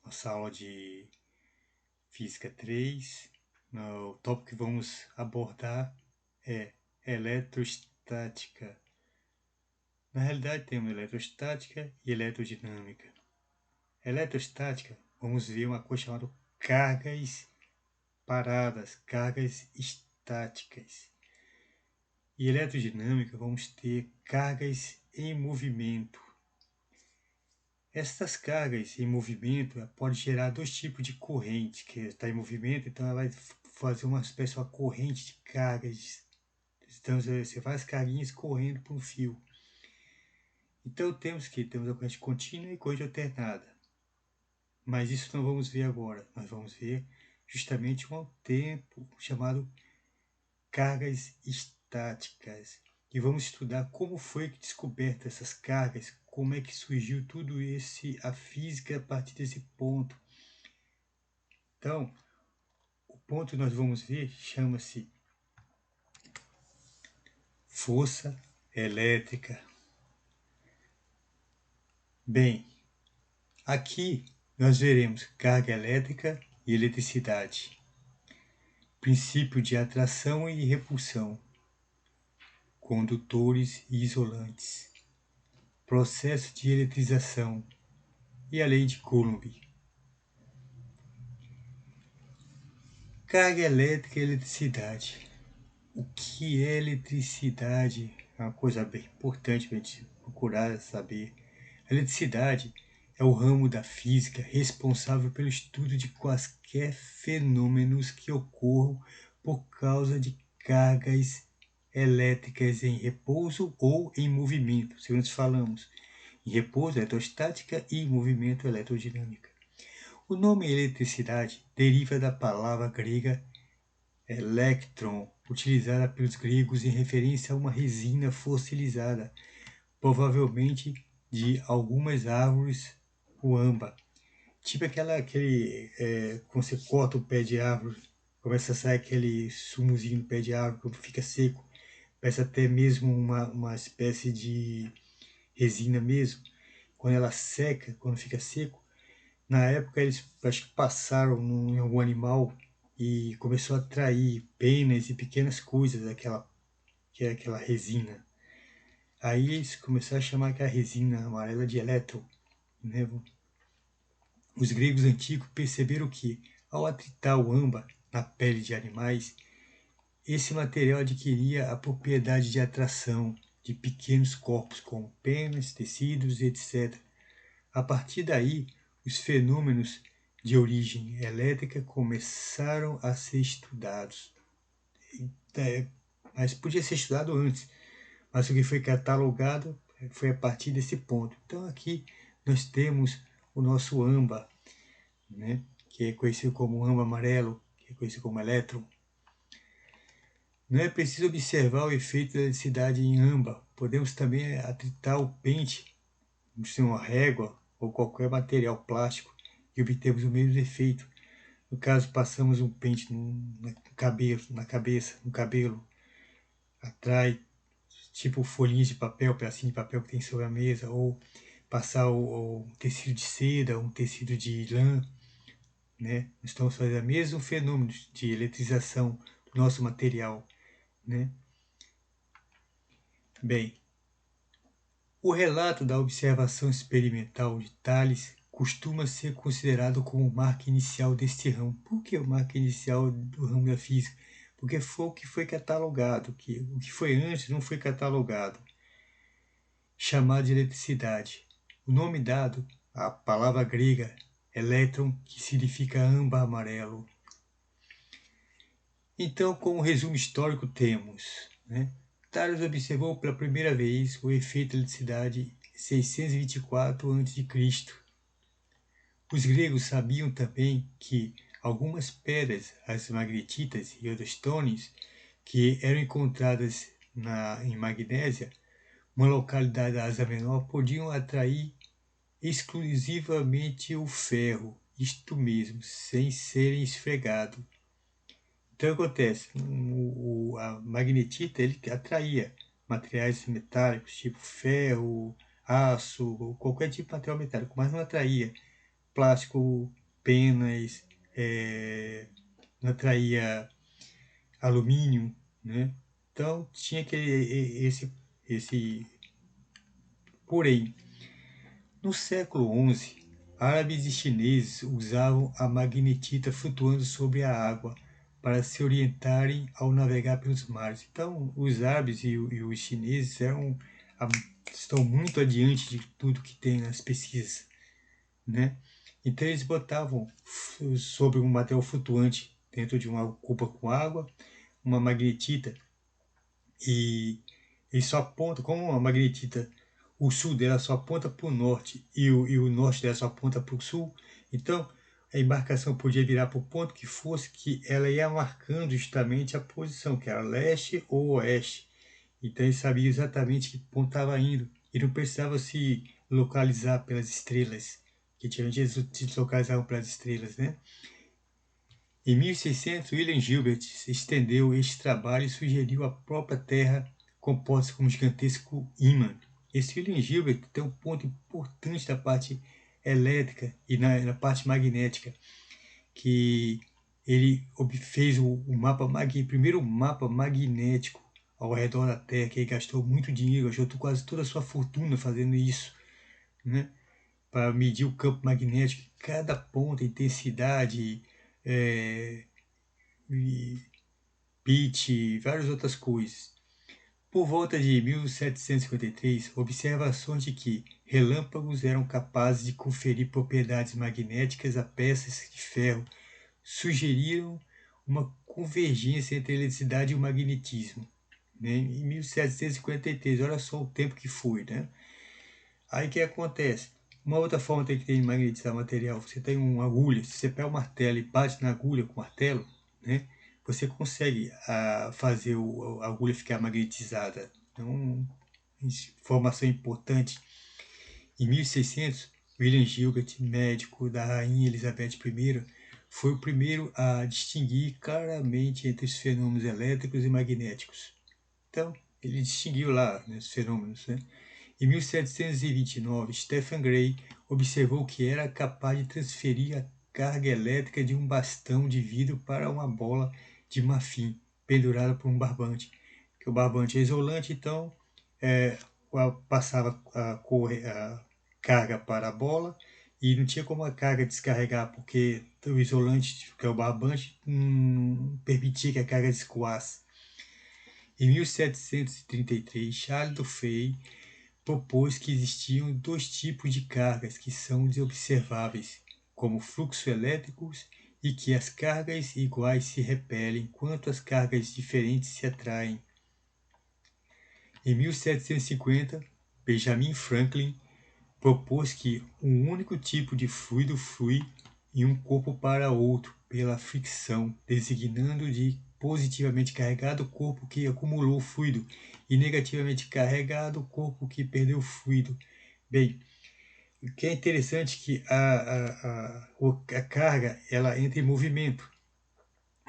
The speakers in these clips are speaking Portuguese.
nossa aula de Física 3. O tópico que vamos abordar é eletrostática. Na realidade, temos eletrostática e eletrodinâmica. Eletrostática, vamos ver uma coisa chamada cargas paradas, cargas estáticas. E eletrodinâmica, vamos ter cargas em movimento. Essas cargas em movimento podem gerar dois tipos de corrente, que está em movimento, então ela vai fazer uma espécie de uma corrente de cargas. Então você faz carguinhas correndo por um fio. Então temos a corrente contínua e corrente alternada. Mas isso não vamos ver agora. Nós vamos ver justamente um tempo chamado cargas estáticas. E vamos estudar como foi descoberta essas cargas, como é que surgiu tudo a física a partir desse ponto. Então, o ponto que nós vamos ver chama-se força elétrica. Bem, aqui nós veremos carga elétrica e eletricidade, princípio de atração e repulsão, condutores e isolantes, processo de eletrização e a lei de Coulomb. Carga elétrica e eletricidade. O que é eletricidade? É uma coisa bem importante para a gente procurar saber. A eletricidade é o ramo da física responsável pelo estudo de quaisquer fenômenos que ocorram por causa de cargas elétricas em repouso ou em movimento, segundo nós falamos. Em repouso, eletrostática e em movimento, eletrodinâmica. O nome eletricidade deriva da palavra grega electron, utilizada pelos gregos em referência a uma resina fossilizada, provavelmente de algumas árvores, o âmbar. Tipo quando você corta o pé de árvore, começa a sair aquele sumuzinho do pé de árvore, quando fica seco, parece até mesmo uma espécie de resina mesmo. Quando ela seca, quando fica seco, na época eles acho que passaram em algum animal e começou a atrair penas e pequenas coisas que é aquela resina. Aí eles começaram a chamar aquela resina amarela de elétron. Né? Os gregos antigos perceberam que, ao atritar o âmbar na pele de animais, esse material adquiria a propriedade de atração de pequenos corpos como penas, tecidos, etc. A partir daí, os fenômenos de origem elétrica começaram a ser estudados. Mas podia ser estudado antes, mas o que foi catalogado foi a partir desse ponto. Então aqui nós temos o nosso âmbar, né, que é conhecido como âmbar amarelo, que é conhecido como elétron. Não é preciso observar o efeito da eletricidade em âmbar. Podemos também atritar o pente, uma régua ou qualquer material plástico e obtemos o mesmo efeito. No caso, passamos um pente no cabelo, atrai tipo folhinhas de papel, pedacinho de papel que tem sobre a mesa, ou passar o tecido de seda, um tecido de lã, né? Estamos fazendo o mesmo fenômeno de eletrização do nosso material, né? Bem, o relato da observação experimental de Thales costuma ser considerado como o marco inicial deste ramo. Por que o marco inicial do ramo da física? Porque foi o que foi catalogado, o que foi antes não foi catalogado, chamado de eletricidade. O nome dado à palavra grega elétron, que significa âmbar amarelo. Então, como resumo histórico, temos, né? Thales observou pela primeira vez o efeito da eletricidade em 624 a.C. Os gregos sabiam também que algumas pedras, as magnetitas e iodostones, que eram encontradas em Magnésia, uma localidade da Ásia Menor, podiam atrair exclusivamente o ferro, isto mesmo, sem serem esfregados. Então acontece, a magnetita ele atraía materiais metálicos, tipo ferro, aço, ou qualquer tipo de material metálico, mas não atraía plástico penas, não atraía alumínio, né? Então tinha esse porém. No século XI, árabes e chineses usavam a magnetita flutuando sobre a água para se orientarem ao navegar pelos mares. Então, os árabes e os chineses estão muito adiante de tudo que tem nas pesquisas, né? Então, eles botavam sobre um material flutuante dentro de uma cuba com água, uma magnetita, e ele só aponta, como a magnetita, o sul dela só aponta para o norte e o norte dela só aponta para o sul, então a embarcação podia virar para o ponto que fosse, que ela ia marcando justamente a posição, que era leste ou oeste. Então ele sabia exatamente que ponto estava indo e não precisava se localizar pelas estrelas, que antigamente eles se localizavam pelas estrelas, né? Em 1600, William Gilbert estendeu este trabalho e sugeriu a própria Terra composta como um gigantesco ímã. Esse William Gilbert tem um ponto importante da parte elétrica e na parte magnética, que ele fez o primeiro mapa magnético ao redor da Terra, que ele gastou muito dinheiro, gastou quase toda a sua fortuna fazendo isso, né? Para medir o campo magnético, cada ponto, a intensidade, é, e pitch e várias outras coisas. Por volta de 1753, observações de que relâmpagos eram capazes de conferir propriedades magnéticas a peças de ferro sugeriram uma convergência entre a eletricidade e o magnetismo. Né? Em 1753, olha só o tempo que foi. Né? Aí o que acontece? Uma outra forma que tem de magnetizar material, você tem uma agulha, se você pega o martelo e bate na agulha com o martelo, né, você consegue fazer a agulha ficar magnetizada. Então, informação importante. Em 1600, William Gilbert, médico da rainha Elizabeth I, foi o primeiro a distinguir claramente entre os fenômenos elétricos e magnéticos. Então, ele distinguiu lá, né, os fenômenos. Né? Em 1729, Stephen Gray observou que era capaz de transferir a carga elétrica de um bastão de vidro para uma bola de marfim pendurada por um barbante. Que o barbante é isolante, então passava a carga para a bola e não tinha como a carga descarregar, porque o isolante, que é o barbante, não permitia que a carga escoasse. Em 1733, Charles Duffy propôs que existiam dois tipos de cargas que são desobserváveis, como fluxos elétricos, e que as cargas iguais se repelem, enquanto as cargas diferentes se atraem. Em 1750, Benjamin Franklin propôs que um único tipo de fluido flui em um corpo para outro pela fricção, designando de positivamente carregado o corpo que acumulou o fluido e negativamente carregado o corpo que perdeu o fluido. Bem, o que é interessante é que a carga ela entra em movimento.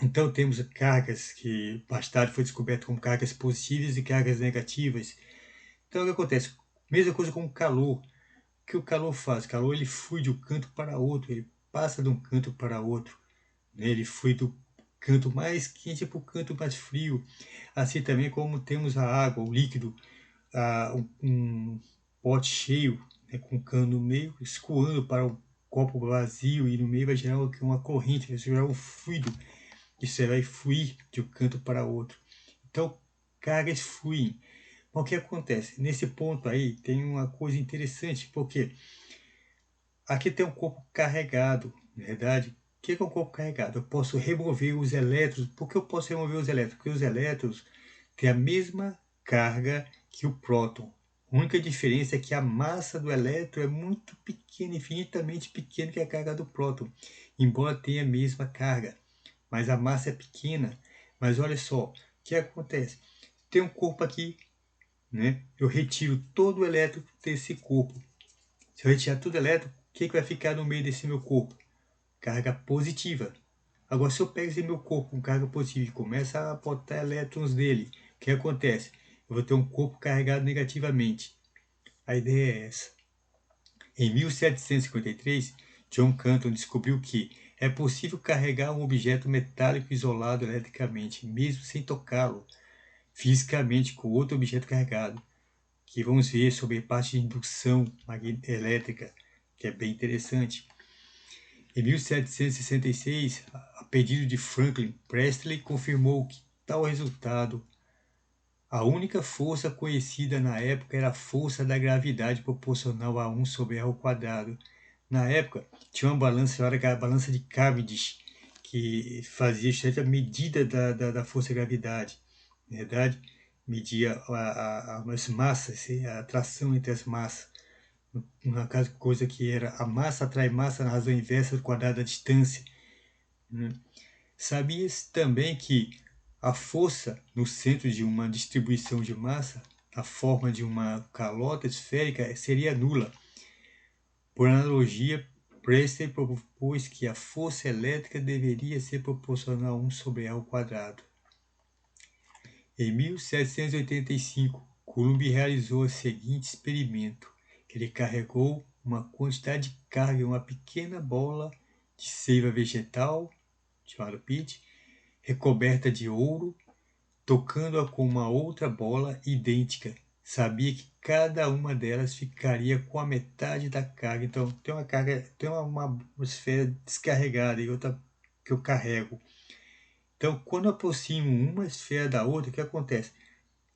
Então temos cargas que mais tarde foi descoberto como cargas positivas e cargas negativas. Então o que acontece? Mesma coisa com o calor. O que o calor faz? O calor ele flui de um canto para outro, ele passa de um canto para outro. Né? Ele flui do canto mais quente para o canto mais frio. Assim também como temos a água, o líquido, um pote cheio, né, com um cano no meio, escoando para o copo vazio e no meio vai gerar uma corrente, vai gerar um fluido. Isso vai fluir de um canto para outro. Então, cargas fluem. Mas o que acontece? Nesse ponto aí tem uma coisa interessante, porque aqui tem um corpo carregado, na verdade. O que é um corpo carregado? Eu posso remover os elétrons. Por que eu posso remover os elétrons? Porque os elétrons têm a mesma carga que o próton. A única diferença é que a massa do elétron é muito pequena, infinitamente pequena que a carga do próton, embora tenha a mesma carga. Mas a massa é pequena. Mas olha só, o que acontece? Tem um corpo aqui, né? Eu retiro todo o elétron desse corpo. Se eu retirar todo o elétron, o que vai ficar no meio desse meu corpo? Carga positiva. Agora, se eu pego esse meu corpo com carga positiva e começo a botar elétrons dele, o que acontece? Eu vou ter um corpo carregado negativamente. A ideia é essa. Em 1753, John Canton descobriu que é possível carregar um objeto metálico isolado eletricamente, mesmo sem tocá-lo fisicamente com outro objeto carregado, que vamos ver sobre a parte de indução elétrica, que é bem interessante. Em 1766, a pedido de Franklin, Presley confirmou que tal resultado, a única força conhecida na época era a força da gravidade proporcional a 1 sobre r ao quadrado. Na época, tinha uma balança chamada balança de Cavendish, que fazia a medida da força da gravidade. Na verdade, media as massas, a atração entre as massas. No caso, coisa que era a massa atrai massa na razão inversa do quadrado da distância. Sabias também que a força no centro de uma distribuição de massa, na forma de uma calota esférica, seria nula. Por analogia, Presley propôs que a força elétrica deveria ser proporcional a 1 sobre r ao quadrado. Em 1785, Coulomb realizou o seguinte experimento. Ele carregou uma quantidade de carga em uma pequena bola de seiva vegetal, chamada pitch, recoberta de ouro, tocando-a com uma outra bola idêntica. Sabia que cada uma delas ficaria com a metade da carga. Então, tem uma carga, tem uma esfera descarregada e outra que eu carrego. Então, quando eu aproximo uma esfera da outra, o que acontece?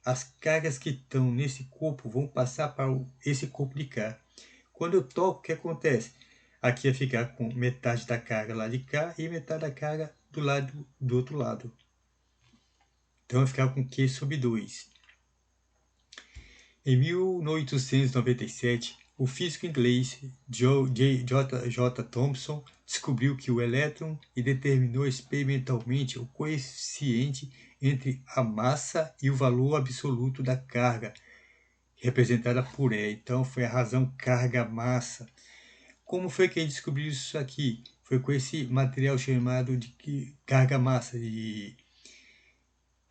As cargas que estão nesse corpo vão passar para esse corpo de cá. Quando eu toco, o que acontece? Aqui vai ficar com metade da carga lá de cá e metade da carga do outro lado. Então vai ficar com Q sobre 2. Em 1897, o físico inglês J. Thomson descobriu que o elétron e determinou experimentalmente o coeficiente entre a massa e o valor absoluto da carga, representada por E. Então foi a razão carga-massa. Como foi que ele descobriu isso aqui? Foi com esse material chamado de carga-massa.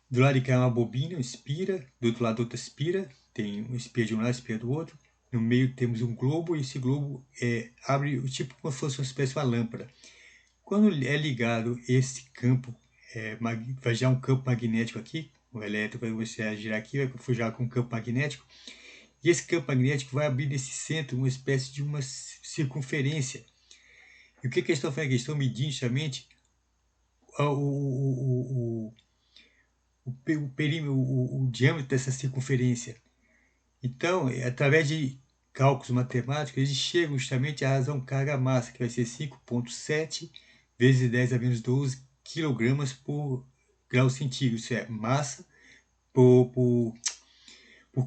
Do lado de cá é uma bobina, uma espira, do outro lado outra espira, tem uma espira de um lado e espira do outro. No meio temos um globo e esse globo abre tipo como se fosse uma espécie de uma lâmpada. Quando é ligado esse campo, vai gerar um campo magnético aqui, o elétrico vai girar aqui, vai girar com um campo magnético, e esse campo magnético vai abrir nesse centro uma espécie de uma circunferência. E o que eles estão fazendo aqui? Estão medindo justamente o diâmetro dessa circunferência. Então, através de cálculos matemáticos, eles chegam justamente à razão carga-massa, que vai ser 5,7 vezes 10 a menos 12 kg por grau centígrado. Isso é massa por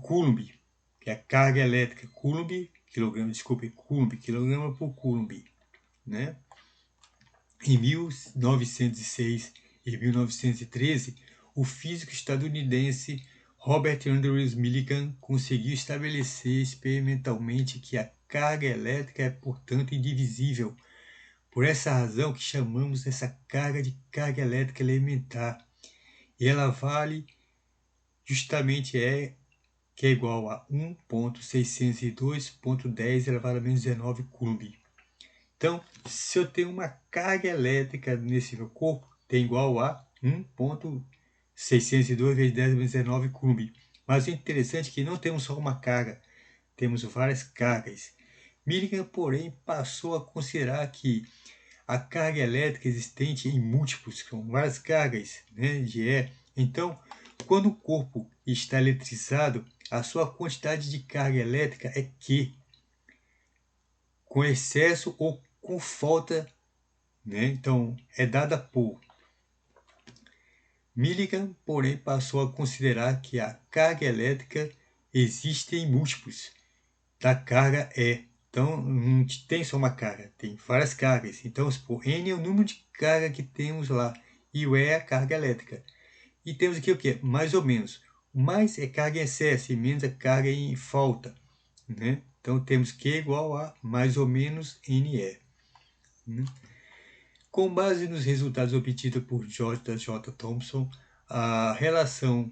Coulomb, que é a carga elétrica. Coulomb quilograma por Coulomb. Né? Em 1906 e 1913, o físico estadunidense Robert Andrews Millikan conseguiu estabelecer experimentalmente que a carga elétrica é, portanto, indivisível. Por essa razão que chamamos essa carga de carga elétrica elementar. E ela vale justamente que é igual a 1.602.10 elevado a menos 19 Coulomb. Então, se eu tenho uma carga elétrica nesse meu corpo, tem igual a 1.602 vezes 10 menos 19 Coulomb. Mas o interessante é que não temos só uma carga, temos várias cargas. Millikan, porém, passou a considerar que a carga elétrica existente em múltiplos, com várias cargas de E. Então, quando o corpo está eletrizado, a sua quantidade de carga elétrica é Q, com excesso ou com falta, então é dada por. Millikan, porém, passou a considerar que a carga elétrica existe em múltiplos da carga E. Então, não tem só uma carga, tem várias cargas. Então, N é o número de carga que temos lá, e o E é a carga elétrica. E temos aqui o que? Mais ou menos. O mais é carga em excesso e menos é carga em falta. Né? Então, temos Q igual a mais ou menos NE. Com base nos resultados obtidos por J. Thomson, a relação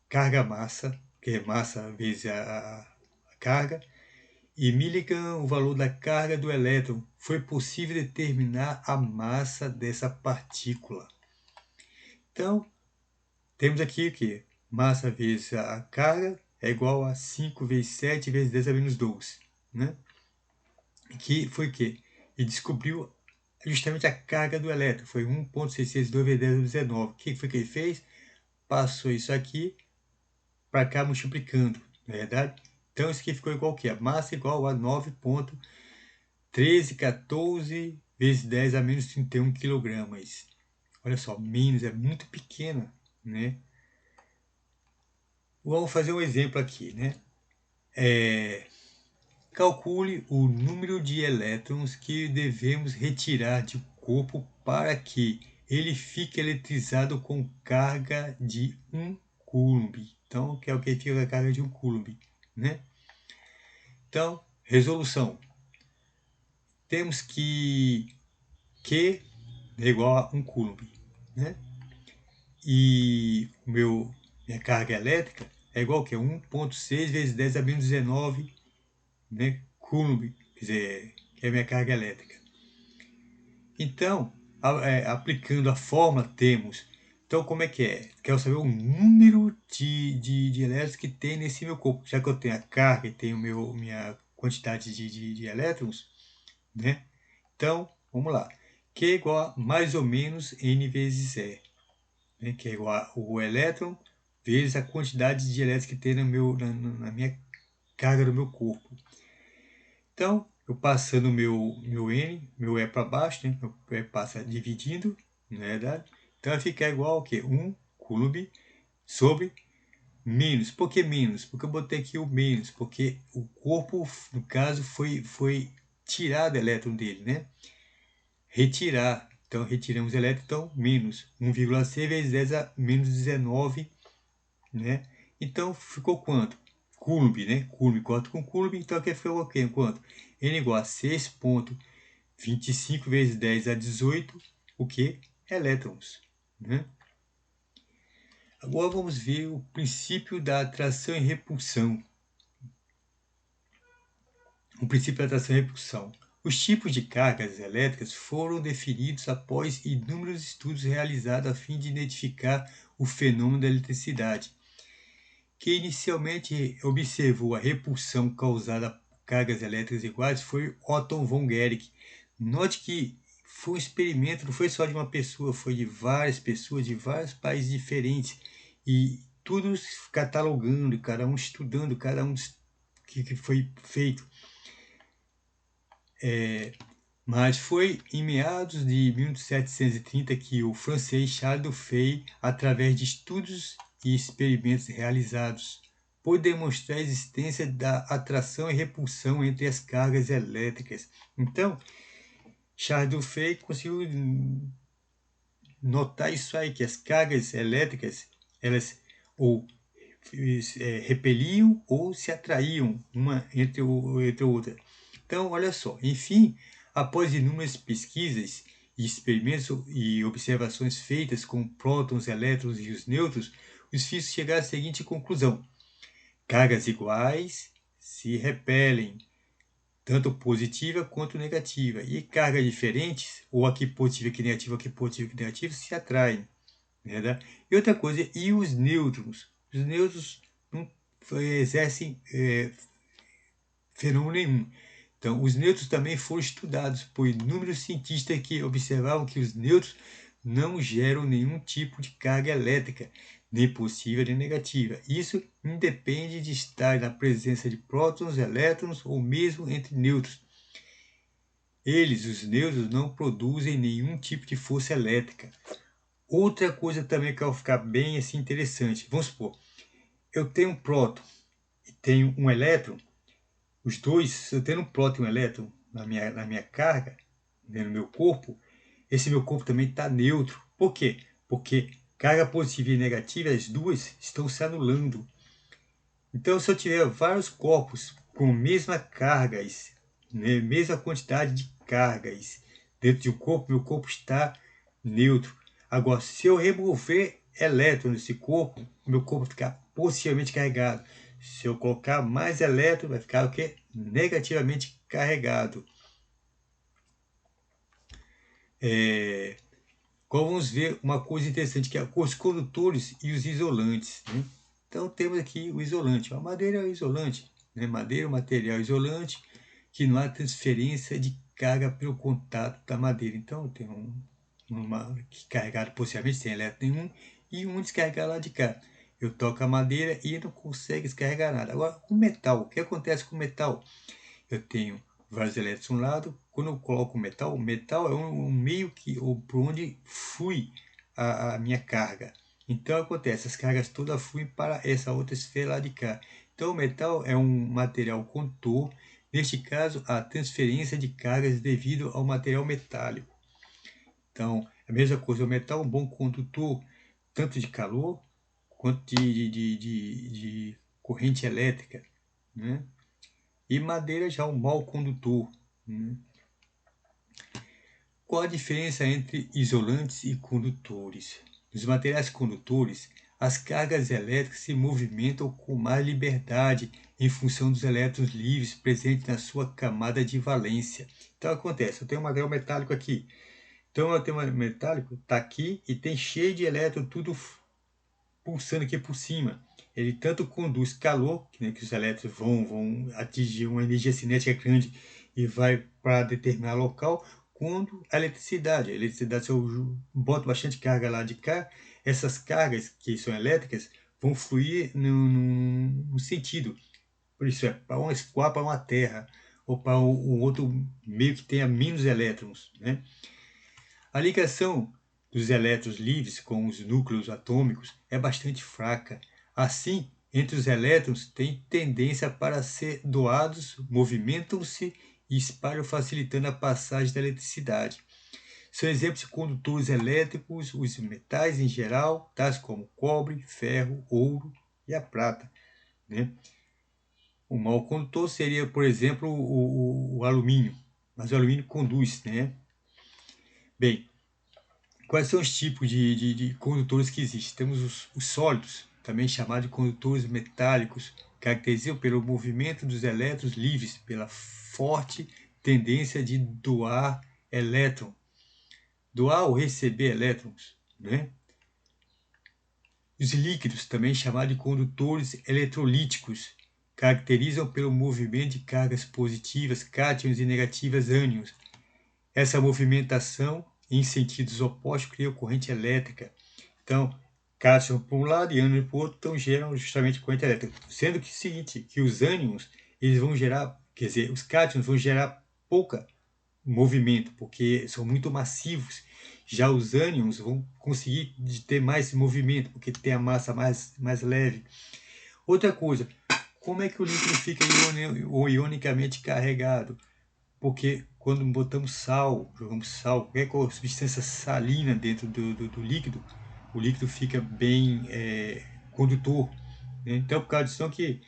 carga-massa, que é massa vezes a carga, e Millikan o valor da carga do elétron, foi possível determinar a massa dessa partícula. Então, temos aqui o que? Massa vezes a carga é igual a 5 vezes 7 vezes 10 a menos 12. Né? Que foi o quê? E descobriu justamente a carga do elétron. Foi 1,602 vezes 10 a menos 19. O que foi que ele fez? Passou isso aqui para cá multiplicando, não é verdade? Então isso aqui ficou igual ao quê? A massa igual a 9,1314 vezes 10 a menos 31 quilogramas. Olha só, menos, é muito pequena, né? Vamos fazer um exemplo aqui, né? Calcule o número de elétrons que devemos retirar de corpo para que ele fique eletrizado com carga de 1 coulomb. Então, que é o que fica com a carga de 1 coulomb, né? Então, resolução. Temos que Q é igual a 1 coulomb, né? E minha carga elétrica é igual a 1,6 vezes 10 a menos 19, né? Coulomb, quer dizer, que é a minha carga elétrica. Então, aplicando a fórmula, temos. Então, como é que é? Quero saber o número de elétrons que tem nesse meu corpo. Já que eu tenho a carga e tenho minha quantidade de elétrons, né? Então, vamos lá. Q é igual a mais ou menos N vezes E, né? Que é igual a o elétron vezes a quantidade de elétrons que tem na minha carga do meu corpo. Então, eu passando meu N, meu E para baixo, né? Meu E passa dividindo, não é verdade? Então vai ficar igual ao quê? 1 coulomb sobre menos. Por que menos? Porque eu botei aqui o menos, porque o corpo, no caso, foi tirado o elétron dele, né? Retirar. Então, retiramos o elétron, então, menos 1,6 vezes 10 a menos 19, né? Então, ficou quanto? Coulomb, né? Coulomb corta com Coulomb, então aqui ficou o quê? Quanto? N igual a 6,25 vezes 10 a 18, o que? Elétrons, né? Agora vamos ver o princípio da atração e repulsão. O princípio da atração e repulsão. Os tipos de cargas elétricas foram definidos após inúmeros estudos realizados a fim de identificar o fenômeno da eletricidade, que inicialmente observou a repulsão causada por cargas elétricas iguais foi Otto von Guericke. Note que foi um experimento, não foi só de uma pessoa, foi de várias pessoas, de vários países diferentes, e tudo catalogando, cada um estudando, cada um que foi feito. Mas foi em meados de 1730 que o francês Charles Dufay, através de estudos e experimentos realizados, pôde demonstrar a existência da atração e repulsão entre as cargas elétricas. Então, Charles Dufay conseguiu notar isso aí, que as cargas elétricas, elas ou repeliam ou se atraíam uma entre outra. Então, olha só, enfim, após inúmeras pesquisas e experimentos e observações feitas com prótons, elétrons e os nêutrons, os físicos chegaram à seguinte conclusão: cargas iguais se repelem, tanto positiva quanto negativa, e cargas diferentes, ou aqui positiva que negativa, aqui positiva que negativa, se atraem. Verdade? E outra coisa, e os nêutrons? Os nêutrons não exercem fenômeno nenhum. Então, os nêutrons também foram estudados por inúmeros cientistas que observavam que os nêutrons não geram nenhum tipo de carga elétrica, nem positiva nem negativa. Isso independe de estar na presença de prótons, elétrons ou mesmo entre nêutrons. Eles, os nêutrons, não produzem nenhum tipo de força elétrica. Outra coisa também que vai ficar bem assim, interessante. Vamos supor, eu tenho um próton e tenho um elétron. Os dois, se eu tenho um próton e um elétron na minha carga, né, no meu corpo, esse meu corpo também está neutro. Por quê? Porque carga positiva e negativa, as duas estão se anulando. Então, se eu tiver vários corpos com mesma cargas, né, mesma quantidade de cargas dentro de um corpo, meu corpo está neutro. Agora, se eu remover elétrons desse corpo, meu corpo ficar possivelmente carregado. Se eu colocar mais elétron, vai ficar o quê? Negativamente carregado. Agora vamos ver uma coisa interessante, que é os condutores e os isolantes, né? Então temos aqui o isolante. A madeira é o isolante, né? Madeira é um material isolante que não há transferência de carga pelo contato da madeira. Então tem uma carregado possivelmente sem elétron nenhum e um descarregado lá de cá. Eu toco a madeira e não consegue descarregar nada. Agora, o metal, o que acontece com o metal? Eu tenho vários elétrons de um lado. Quando eu coloco o metal é um meio por onde flui a minha carga. Então acontece, as cargas todas fluem para essa outra esfera lá de cá. Então o metal é um material condutor. Neste caso, a transferência de cargas devido ao material metálico. Então, a mesma coisa, o metal é um bom condutor tanto de calor quanto de corrente elétrica, né? E madeira já é um mau condutor, né? Qual a diferença entre isolantes e condutores? Nos materiais condutores, as cargas elétricas se movimentam com mais liberdade em função dos elétrons livres presentes na sua camada de valência. Então acontece, eu tenho um material metálico aqui. Então eu tenho um metálico, está aqui e tem cheio de elétrons, tudo pulsando aqui por cima. Ele tanto conduz calor, né, que os elétrons vão atingir uma energia cinética grande e vai para determinado local, quanto a eletricidade. A eletricidade, se eu boto bastante carga lá de cá, essas cargas que são elétricas vão fluir no sentido. Por isso, para um escoar para uma terra ou para um outro meio que tenha menos elétrons, né? A ligação dos elétrons livres com os núcleos atômicos é bastante fraca. Assim, entre os elétrons têm tendência para ser doados, movimentam-se e espalham, facilitando a passagem da eletricidade. São exemplos de condutores elétricos os metais em geral, tais como cobre, ferro, ouro e a prata, né? O mau condutor seria, por exemplo, o alumínio, mas o alumínio conduz, né? Bem, quais são os tipos de condutores que existem? Temos os sólidos, também chamados de condutores metálicos, caracterizam pelo movimento dos elétrons livres, pela forte tendência de doar ou receber elétrons, né? Os líquidos, também chamados de condutores eletrolíticos, caracterizam pelo movimento de cargas positivas, cátions e negativas ânions. Essa movimentação em sentidos opostos cria corrente elétrica. Então, cátion para um lado e ânion para o outro, então geram justamente corrente elétrica. Sendo que é o seguinte, que os ânions, eles vão gerar, quer dizer, os cátions vão gerar pouca movimento, porque são muito massivos. Já os ânions vão conseguir ter mais movimento, porque tem a massa mais leve. Outra coisa, como é que o líquido fica ionicamente carregado? Porque quando botamos sal, jogamos sal, qualquer substância salina dentro do líquido, o líquido fica bem condutor, né? Então, por causa disso que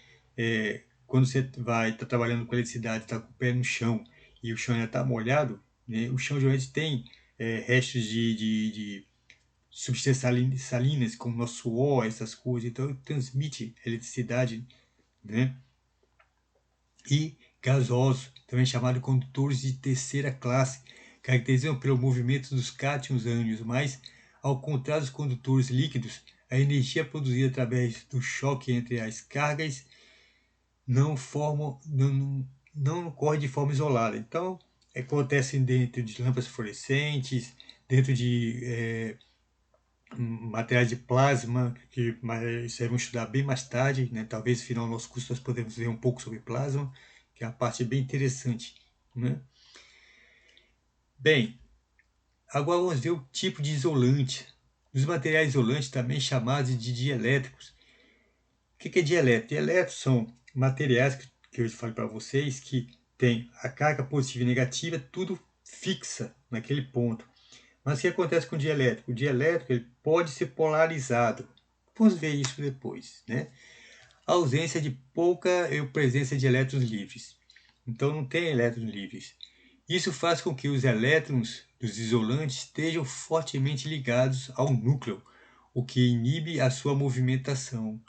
quando você vai estar trabalhando com eletricidade, está com o pé no chão e o chão ainda está molhado, né? O chão geralmente tem restos de substâncias salinas, como nosso suor, essas coisas, então transmite eletricidade, né? E gasosos, também chamados de condutores de terceira classe, caracterizam pelo movimento dos cátions ânions, mas, ao contrário dos condutores líquidos, a energia produzida através do choque entre as cargas não ocorre de forma isolada. Então, acontece dentro de lâmpadas fluorescentes, dentro de materiais de plasma, que isso aí vamos estudar bem mais tarde, né? Talvez no final do nosso curso nós podemos ver um pouco sobre plasma, que é uma parte bem interessante, né? Bem, agora vamos ver o tipo de isolante. Os materiais isolantes, também chamados de dielétricos. O que é dielétrico? Dielétricos são materiais que eu falo para vocês que tem a carga positiva e negativa tudo fixa naquele ponto. Mas o que acontece com o dielétrico? O dielétrico ele pode ser polarizado. Vamos ver isso depois, né? A ausência de pouca ou presença de elétrons livres. Então não tem elétrons livres. Isso faz com que os elétrons dos isolantes estejam fortemente ligados ao núcleo, o que inibe a sua movimentação.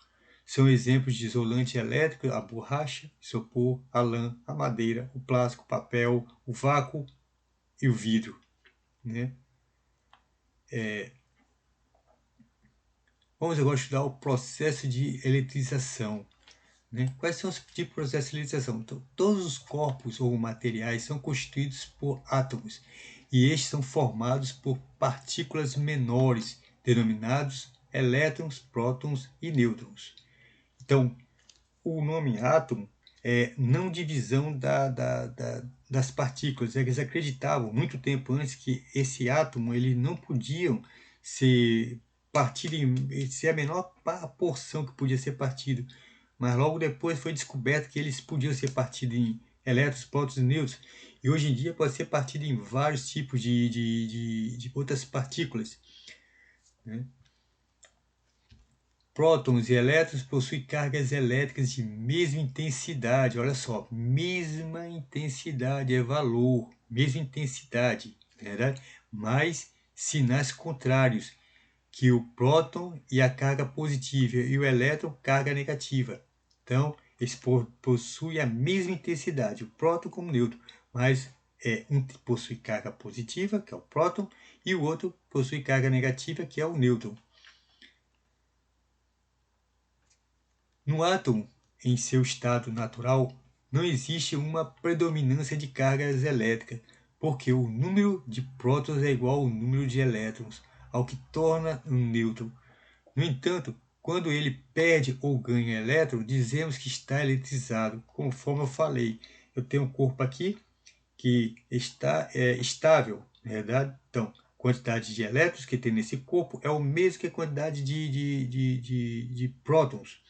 São exemplos de isolante elétrico a borracha, isopor, a lã, a madeira, o plástico, o papel, o vácuo e o vidro, né? Vamos agora estudar o processo de eletrização, né? Quais são os tipos de processo de eletrização? Então, todos os corpos ou materiais são constituídos por átomos e estes são formados por partículas menores, denominados elétrons, prótons e nêutrons. Então, o nome átomo é não divisão das partículas. Eles acreditavam muito tempo antes que esse átomo ele não podiam ser partido ser a menor porção que podia ser partido, mas logo depois foi descoberto que eles podiam ser partidos em elétrons, prótons e nêutrons, e hoje em dia pode ser partido em vários tipos de outras partículas, né? Prótons e elétrons possuem cargas elétricas de mesma intensidade. Olha só, mesma intensidade é valor, mesma intensidade, verdade? Mas sinais contrários, que o próton e a carga positiva e o elétron carga negativa. Então, eles possuem a mesma intensidade, o próton como o nêutron, mas um possui carga positiva, que é o próton, e o outro possui carga negativa, que é o nêutron. No átomo, em seu estado natural, não existe uma predominância de cargas elétricas, porque o número de prótons é igual ao número de elétrons, ao que torna um nêutron. No entanto, quando ele perde ou ganha elétron, dizemos que está eletrizado. Conforme eu falei, eu tenho um corpo aqui que está estável, na verdade. Então, a quantidade de elétrons que tem nesse corpo é o mesmo que a quantidade de prótons.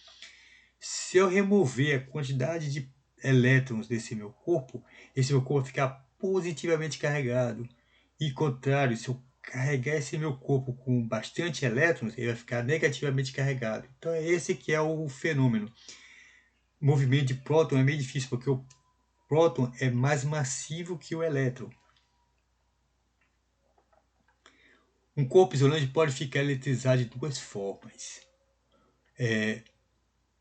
Se eu remover a quantidade de elétrons desse meu corpo, esse meu corpo vai ficar positivamente carregado. E contrário, se eu carregar esse meu corpo com bastante elétrons, ele vai ficar negativamente carregado. Então é esse que é o fenômeno. O movimento de próton é meio difícil, porque o próton é mais massivo que o elétron. Um corpo isolante pode ficar eletrizado de duas formas.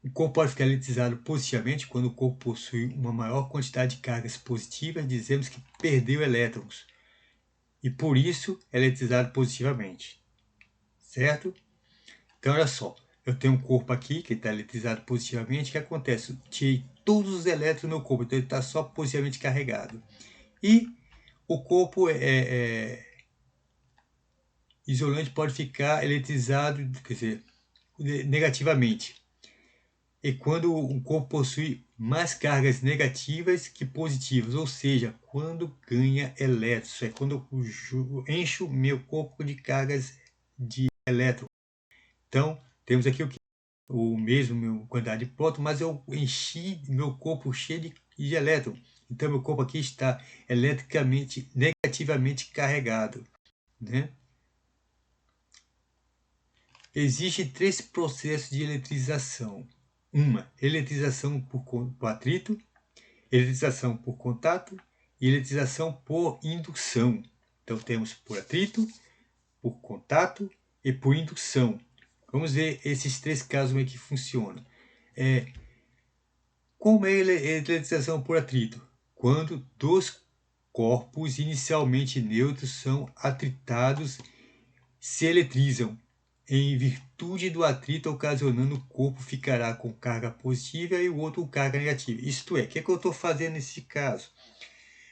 O corpo pode ficar eletrizado positivamente quando o corpo possui uma maior quantidade de cargas positivas, dizemos que perdeu elétrons, e por isso é eletrizado positivamente, certo? Então, olha só, eu tenho um corpo aqui que está eletrizado positivamente, o que acontece? Eu tirei todos os elétrons do meu corpo, então ele está só positivamente carregado. E o corpo isolante pode ficar eletrizado, quer dizer, negativamente. E quando um corpo possui mais cargas negativas que positivas, ou seja, quando ganha elétrons, é quando eu encho meu corpo de cargas de elétrons. Então, temos aqui o mesmo quantidade de prótons, mas eu enchi meu corpo cheio de elétrons. Então, meu corpo aqui está eletricamente, negativamente carregado, né? Existem três processos de eletrização. Uma, eletrização por atrito, eletrização por contato e eletrização por indução. Então temos por atrito, por contato e por indução. Vamos ver esses três casos como é que funciona. Como é a eletrização por atrito? Quando dois corpos inicialmente neutros são atritados, se eletrizam. Em virtude do atrito ocasionando, o corpo ficará com carga positiva e o outro com carga negativa. Isto é, o que eu estou fazendo nesse caso?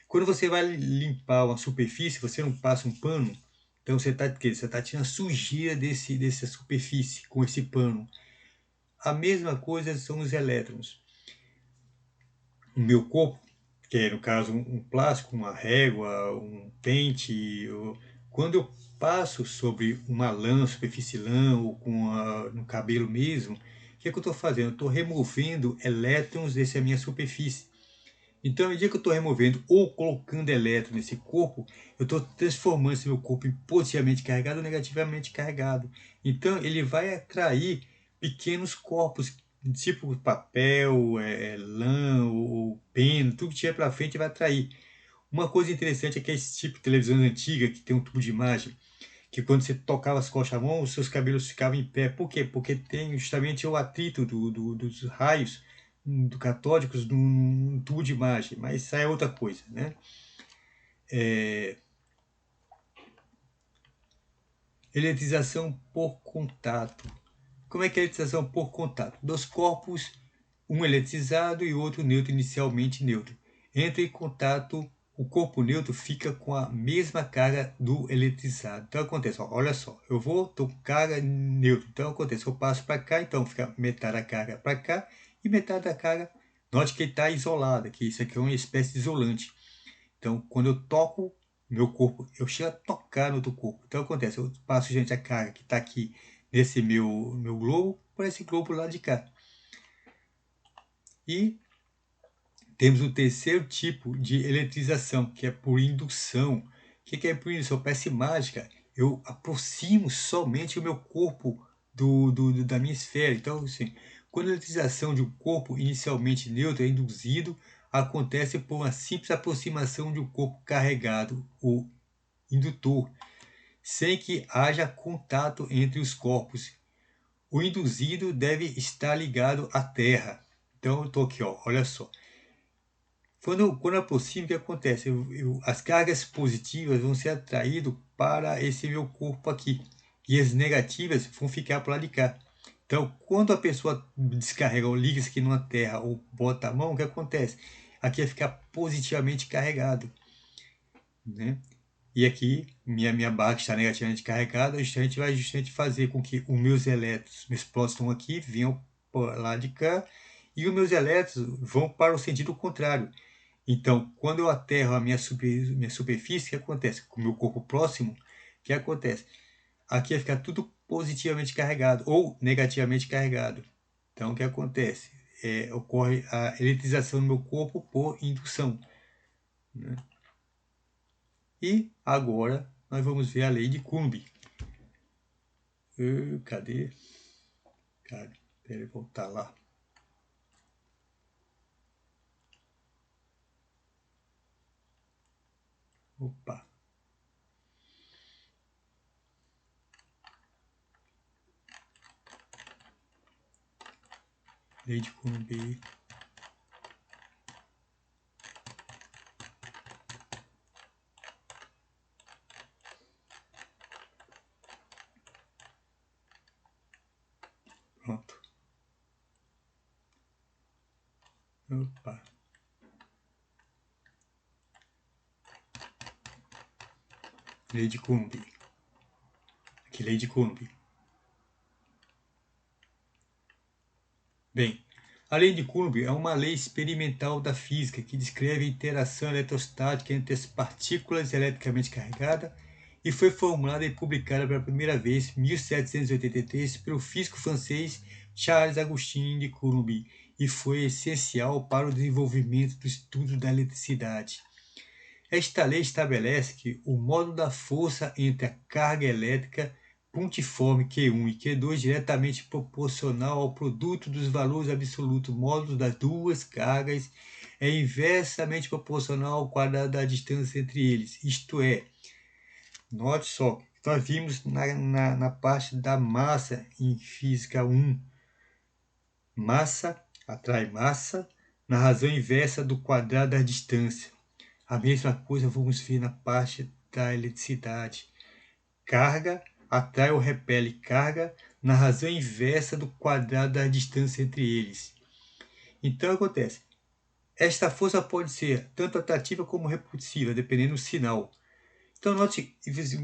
Quando você vai limpar uma superfície, você não passa um pano, então você está tirando sujeira dessa superfície com esse pano. A mesma coisa são os elétrons. O meu corpo, que é no caso um plástico, uma régua, um pente, quando eu passo sobre uma lã, superfície lã, ou no cabelo mesmo, o que é que eu estou fazendo? Eu estou removendo elétrons dessa minha superfície. Então, à medida que eu estou removendo ou colocando elétrons nesse corpo, eu estou transformando esse meu corpo em positivamente carregado ou negativamente carregado. Então, ele vai atrair pequenos corpos, tipo papel, lã ou pena, tudo que tiver pela frente vai atrair. Uma coisa interessante é que esse tipo de televisão antiga, que tem um tubo de imagem, que quando você tocava as costas à mão, os seus cabelos ficavam em pé. Por quê? Porque tem justamente o atrito dos raios catódicos no tubo de imagem, mas isso aí é outra coisa, né? Eletrização por contato. Como é que é a eletrização por contato? Dois corpos, um eletrizado e outro neutro, inicialmente neutro. Entra em contato, o corpo neutro fica com a mesma carga do eletrizado. Então acontece, ó, olha só, tô com carga neutra. Então acontece, eu passo para cá, então fica metade da carga para cá e metade da carga. Note que ele está isolado, que isso aqui é uma espécie de isolante. Então, quando eu toco meu corpo, eu chego a tocar no outro corpo. Então acontece, eu passo, gente, a carga que está aqui nesse meu globo para esse globo lá de cá. E temos o terceiro tipo de eletrização, que é por indução. O que é por indução? Parece mágica. Eu aproximo somente o meu corpo da minha esfera. Então, assim, quando a eletrização de um corpo inicialmente neutro é induzido, acontece por uma simples aproximação de um corpo carregado, o indutor, sem que haja contato entre os corpos. O induzido deve estar ligado à Terra. Então, eu estou aqui, ó, olha só. Quando aproximo, o que acontece? As cargas positivas vão ser atraídas para esse meu corpo aqui. E as negativas vão ficar para lá de cá. Então, quando a pessoa descarrega ou liga isso aqui numa terra ou bota a mão, o que acontece? Aqui vai ficar positivamente carregado, né? E aqui, minha barra que está negativamente carregada, a gente vai justamente fazer com que os meus elétrons, meus prótons estão aqui, venham para lá de cá, e os meus elétrons vão para o sentido contrário. Então, quando eu aterro a minha superfície, o que acontece? Com o meu corpo próximo, o que acontece? Aqui vai ficar tudo positivamente carregado ou negativamente carregado. Então, o que acontece? Ocorre a eletrização no meu corpo por indução, né? E agora nós vamos ver a lei de Coulomb. Cadê? Cara, peraí, voltar lá. Opa. Lei de Coulomb. Pronto. Opa. Lei de Coulomb. Aqui, lei de Coulomb. Bem, a lei de Coulomb é uma lei experimental da física que descreve a interação eletrostática entre as partículas eletricamente carregadas e foi formulada e publicada pela primeira vez em 1783 pelo físico francês Charles Augustin de Coulomb e foi essencial para o desenvolvimento do estudo da eletricidade. Esta lei estabelece que o módulo da força entre a carga elétrica pontiforme Q1 e Q2 diretamente proporcional ao produto dos valores absolutos módulos das duas cargas é inversamente proporcional ao quadrado da distância entre eles. Isto é, note só, nós vimos na parte da massa em Física 1, massa atrai massa na razão inversa do quadrado da distância. A mesma coisa vamos ver na parte da eletricidade. Carga atrai ou repele carga na razão inversa do quadrado da distância entre eles. Então acontece, esta força pode ser tanto atrativa como repulsiva, dependendo do sinal. Então note,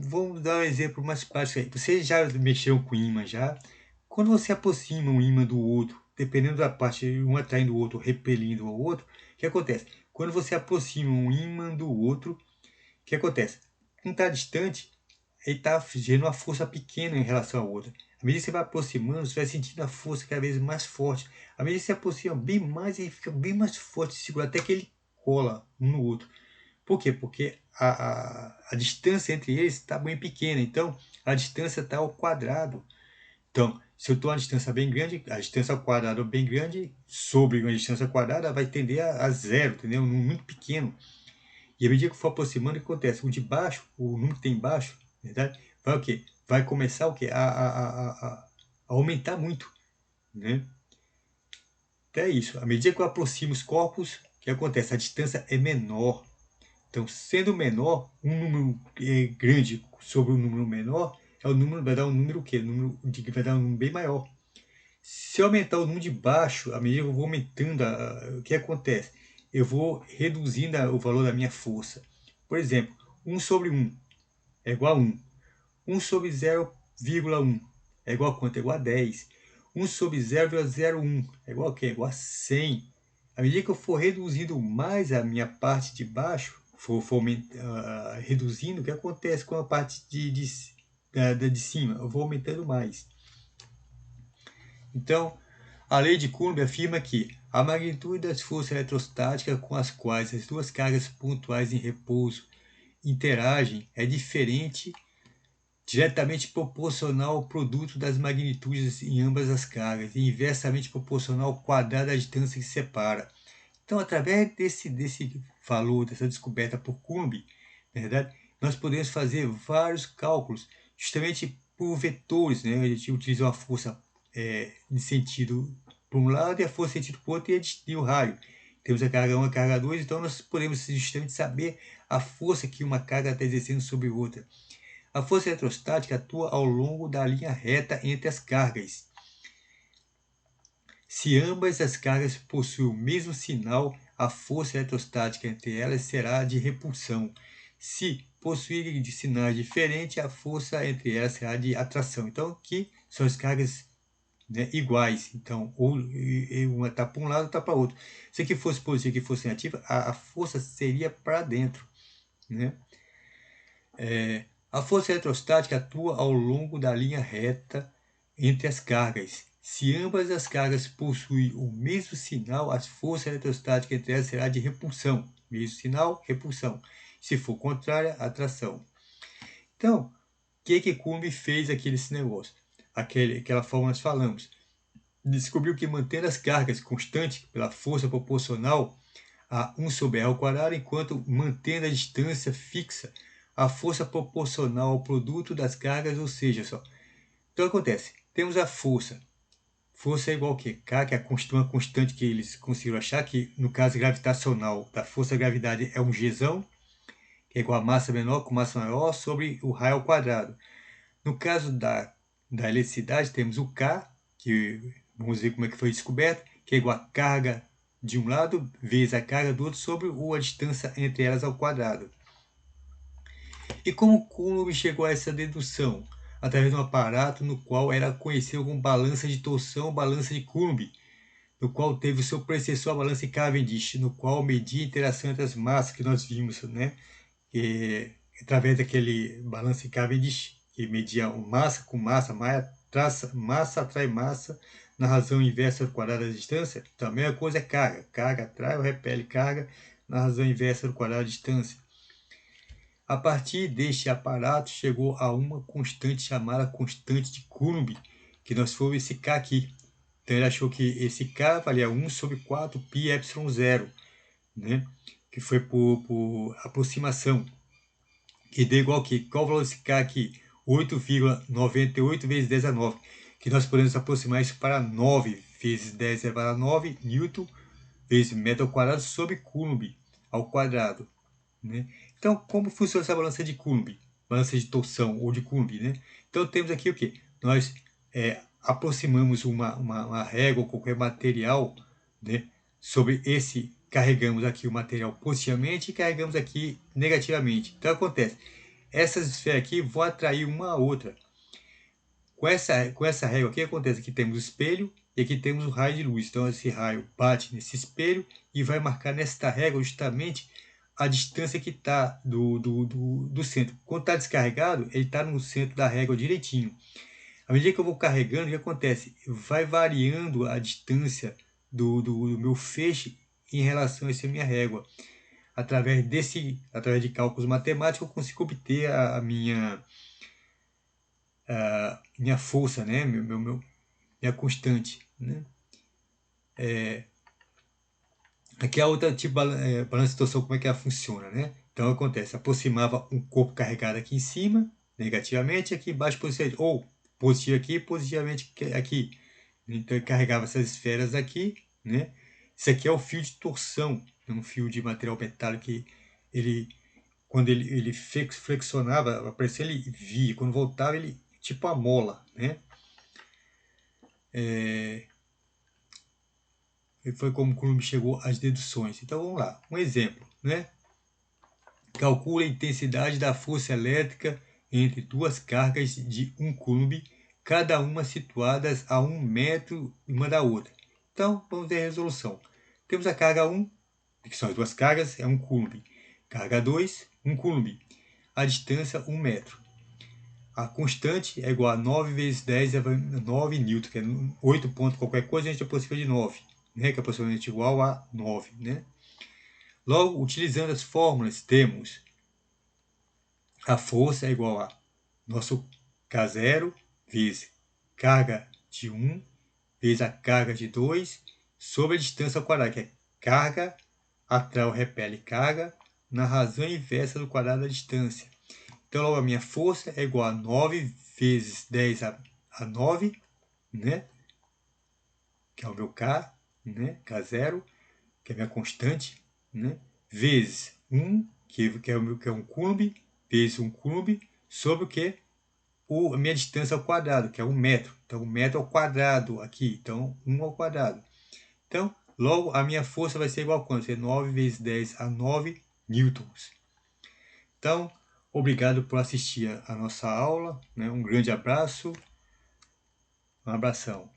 vamos dar um exemplo mais prático aí. Vocês já mexeram com ímã já? Quando você aproxima um ímã do outro, dependendo da parte, um atraindo o outro, repelindo o outro, o que acontece? Quando você aproxima um ímã do outro, o que acontece? Um está distante, ele está gerando uma força pequena em relação ao outro. À medida que você vai aproximando, você vai sentindo a força cada vez mais forte. À medida que você aproxima bem mais, ele fica bem mais forte, segura até que ele cola um no outro. Por quê? Porque a distância entre eles está bem pequena, então a distância está ao quadrado. Então, se eu estou a uma distância bem grande, a distância ao quadrado bem grande sobre uma distância quadrada vai tender a zero, entendeu? Um número muito pequeno. E à medida que for aproximando, o que acontece? O de baixo, o número que tem embaixo, verdade? vai o quê? Vai começar o quê? A aumentar muito, né? Então é isso. À medida que eu aproximo os corpos, o que acontece? A distância é menor. Então, sendo menor, um número grande sobre um número menor, vai dar um número o quê? Vai dar um número bem maior. Se eu aumentar o número de baixo, à medida que eu vou aumentando, o que acontece? Eu vou reduzindo o valor da minha força. Por exemplo, 1 sobre 1 é igual a 1. 1 sobre 0,1 é igual a quanto? É igual a 10. 1 sobre 0,01 é igual a quê? É igual a 100. À medida que eu for reduzindo mais a minha parte de baixo, reduzindo, o que acontece com a parte de cima? Eu vou aumentando mais. Então, a lei de Coulomb afirma que a magnitude das forças eletrostáticas com as quais as duas cargas pontuais em repouso interagem é diretamente proporcional ao produto das magnitudes em ambas as cargas e inversamente proporcional ao quadrado da distância que separa. Então, através desse valor, dessa descoberta por Coulomb, na verdade, nós podemos fazer vários cálculos, justamente por vetores, né? A gente utiliza uma força de sentido para um lado e a força de sentido para o outro e o raio. Temos a carga 1 e a carga 2, então nós podemos justamente saber a força que uma carga está exercendo sobre outra. A força eletrostática atua ao longo da linha reta entre as cargas. Se ambas as cargas possuem o mesmo sinal, a força eletrostática entre elas será de repulsão. Se possuírem de sinais diferentes, a força entre elas será de atração. Então, aqui são as cargas, né, iguais. Então, ou uma está para um lado, está para o outro. Se aqui fosse positiva e aqui fosse negativa, a força seria para dentro, né? A força eletrostática atua ao longo da linha reta entre as cargas. Se ambas as cargas possuem o mesmo sinal, a força eletrostática entre elas será de repulsão. Mesmo sinal, repulsão. Se for contrária, atração. Então, o que Coulomb fez esse negócio? Aquela forma nós falamos. Descobriu que mantendo as cargas constantes pela força proporcional a 1 sobre r ao quadrado, enquanto mantendo a distância fixa a força proporcional ao produto das cargas, ou seja, só. Então acontece, temos a força. Força é igual a quê? K, que é uma constante que eles conseguiram achar, que no caso gravitacional da força da gravidade é um Gzão, que é igual a massa menor com massa maior sobre o raio ao quadrado. No caso da eletricidade, temos o K, que vamos ver como é que foi descoberto, que é igual a carga de um lado vezes a carga do outro sobre a distância entre elas ao quadrado. E como Coulomb chegou a essa dedução? Através de um aparato no qual era conhecido como balança de torção, balança de Coulomb, no qual teve o seu predecessor a balança de Cavendish, no qual media a interação entre as massas que nós vimos, né? Através daquele balança de Cavendish, que media massa com massa, massa atrai massa na razão inversa do quadrado da distância. Então a mesma coisa é carga. Carga atrai ou repele carga na razão inversa do quadrado da distância. A partir deste aparato, chegou a uma constante chamada constante de Coulomb, que nós fomos esse K aqui. Então ele achou que esse K valia 1 sobre 4 π epsilon 0, né? Que foi por aproximação. Que deu igual aqui. Qual o valor desse K aqui? 8,98 vezes 10 a 9. Que nós podemos aproximar isso para 9 vezes 10 elevado a 9 Newton vezes metro ao quadrado sobre Coulomb ao quadrado, né? Então, como funciona essa balança de Coulomb? Balança de torção ou de Coulomb, né? Então, temos aqui o que? Nós aproximamos uma régua ou qualquer material, né, sobre esse, carregamos aqui o material positivamente e carregamos aqui negativamente. Então, acontece, essas esferas aqui vão atrair uma a outra. Com essa régua aqui, acontece que temos o espelho e aqui temos o raio de luz. Então, esse raio bate nesse espelho e vai marcar nesta régua justamente a distância que está do centro. Quando está descarregado, ele está no centro da régua direitinho. À medida que eu vou carregando, o que acontece? Vai variando a distância do meu feixe em relação a essa minha régua. Através de cálculos matemáticos, eu consigo obter a minha força, né? Minha constante, né? Aqui é outra tipo balança de torção, como é que ela funciona, né? Então acontece, aproximava um corpo carregado aqui em cima, negativamente, aqui embaixo positivamente, ou positivo aqui, positivamente aqui. Então ele carregava essas esferas aqui, né? Isso aqui é o fio de torção, é um fio de material metálico que ele, quando ele flexionava, aparecia, ele via, quando voltava ele, tipo a mola, né? Foi como o Coulomb chegou às deduções. Então vamos lá, um exemplo, né? Calcula a intensidade da força elétrica entre duas cargas de 1 Coulomb, cada uma situadas a 1 metro uma da outra. Então, vamos ver a resolução. Temos a carga 1, que são as duas cargas, é 1 Coulomb. Carga 2, 1 Coulomb. A distância, 1 metro. A constante é igual a 9 vezes 10 é 9 newton, que é 8 pontos qualquer coisa, a gente aproxima de 9, né? Que é aproximadamente igual a 9. Né? Logo, utilizando as fórmulas, temos a força é igual a nosso K0 vezes carga de 1 vezes a carga de 2 sobre a distância ao quadrado, que é carga atrai ou repele carga na razão inversa do quadrado da distância. Então, logo, a minha força é igual a 9 vezes 10 a 9, né? Que é o meu K, né? K0, que é a minha constante, né? Vezes 1, que é um Coulomb, vezes 1 Coulomb, sobre o que? A minha distância ao quadrado, que é 1 metro. Então, 1 metro ao quadrado aqui. Então, 1 ao quadrado. Então, logo, a minha força vai ser igual a quanto? Vai ser 9 vezes 10 a 9 newtons. Então, obrigado por assistir a nossa aula. Né? Um grande abraço. Um abração.